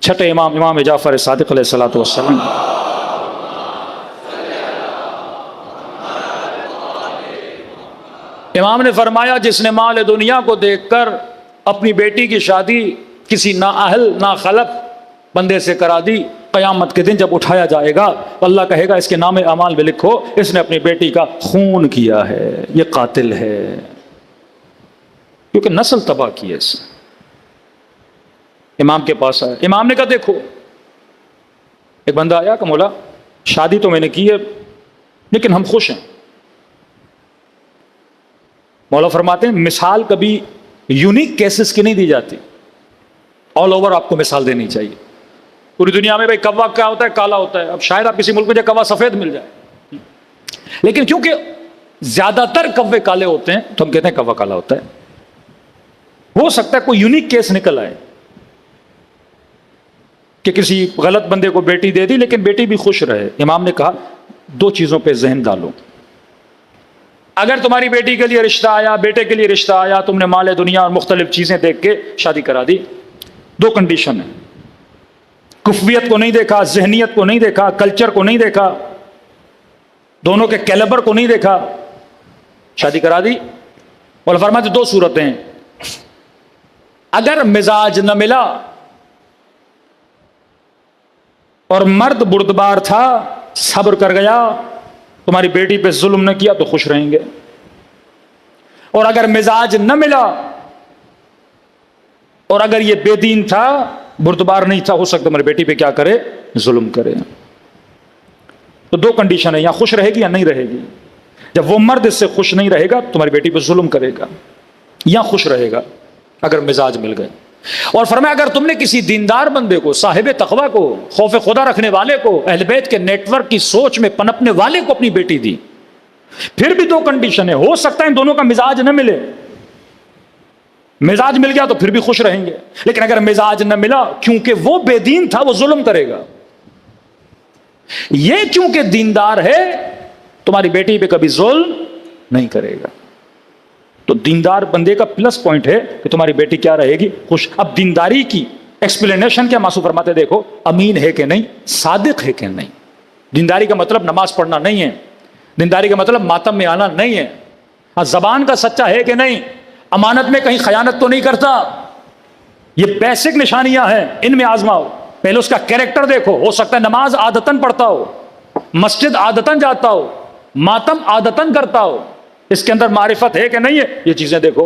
چھٹے امام امام جعفر صادق علیہ الصلوۃ والسلام۔ امام نے فرمایا جس نے مال دنیا کو دیکھ کر اپنی بیٹی کی شادی کسی نااہل ناخلف بندے سے کرا دی، قیامت کے دن جب اٹھایا جائے گا اللہ کہے گا اس کے نام اعمال میں لکھو اس نے اپنی بیٹی کا خون کیا ہے، یہ قاتل ہے، کیونکہ نسل تباہ کی ہے اس نے۔ امام کے پاس آیا، امام نے کہا دیکھو، ایک بندہ آیا کہ مولا شادی تو میں نے کی ہے لیکن ہم خوش ہیں۔ مولا فرماتے ہیں مثال کبھی یونیک کیسز کی نہیں دی جاتی، آل اوور آپ کو مثال دینی چاہیے۔ پوری دنیا میں بھائی کوا کیا ہوتا ہے؟ کالا ہوتا ہے۔ اب شاید آپ کسی ملک میں جائے کوا سفید مل جائے، لیکن کیونکہ زیادہ تر کوے کالے ہوتے ہیں تو ہم کہتے ہیں کوا کالا ہوتا ہے۔ ہو سکتا ہے کوئی یونیک کیس نکل آئے کہ کسی غلط بندے کو بیٹی دے دی لیکن بیٹی بھی خوش رہے۔ امام نے کہا دو چیزوں پہ ذہن ڈالو، اگر تمہاری بیٹی کے لیے رشتہ آیا، بیٹے کے لیے رشتہ آیا، تم نے مال دنیا اور مختلف چیزیں دیکھ کے شادی کرا دی، دو کنڈیشن ہیں، کفویت کو نہیں دیکھا، ذہنیت کو نہیں دیکھا، کلچر کو نہیں دیکھا، دونوں کے کیلیبر کو نہیں دیکھا، شادی کرا دی۔ اور فرماتے دو صورتیں، اگر مزاج نہ ملا اور مرد بردبار تھا، صبر کر گیا، تمہاری بیٹی پہ ظلم نہ کیا تو خوش رہیں گے، اور اگر مزاج نہ ملا اور اگر یہ بے دین تھا، بردبار نہیں تھا، ہو سکتا تمہاری بیٹی پہ کیا کرے؟ ظلم کرے۔ تو دو کنڈیشن ہے، یا خوش رہے گی یا نہیں رہے گی۔ جب وہ مرد اس سے خوش نہیں رہے گا تمہاری بیٹی پہ ظلم کرے گا، یا خوش رہے گا اگر مزاج مل گئے۔ اور فرمایا اگر تم نے کسی دیندار بندے کو، صاحب تقوی کو، خوف خدا رکھنے والے کو، اہل بیت کے نیٹ ورک کی سوچ میں پنپنے والے کو اپنی بیٹی دی، پھر بھی دو کنڈیشن ہے، ہو سکتا ہے ان دونوں کا مزاج نہ ملے، مزاج مل گیا تو پھر بھی خوش رہیں گے، لیکن اگر مزاج نہ ملا کیونکہ وہ بے دین تھا وہ ظلم کرے گا، یہ کیونکہ دیندار ہے تمہاری بیٹی پہ کبھی ظلم نہیں کرے گا۔ تو دیندار بندے کا پلس پوائنٹ ہے کہ تمہاری بیٹی کیا رہے گی؟ خوش۔ اب دینداری کی ایکسپلینیشن کیا معصوم فرماتے دیکھو، امین ہے کہ نہیں، صادق ہے کہ نہیں۔ دینداری کا مطلب نماز پڑھنا نہیں ہے، دینداری کا مطلب ماتم میں آنا نہیں ہے، ہاں زبان کا سچا ہے کہ نہیں، امانت میں کہیں خیانت تو نہیں کرتا، یہ بیسک نشانیاں ہیں، ان میں آزماؤ۔ پہلے اس کا کیریکٹر دیکھو، ہو سکتا ہے نماز عادتاً پڑھتا ہو، مسجد عادتاً جاتا ہو، ماتم عادتاً کرتا ہو، اس کے اندر معرفت ہے کہ نہیں ہے، یہ چیزیں دیکھو۔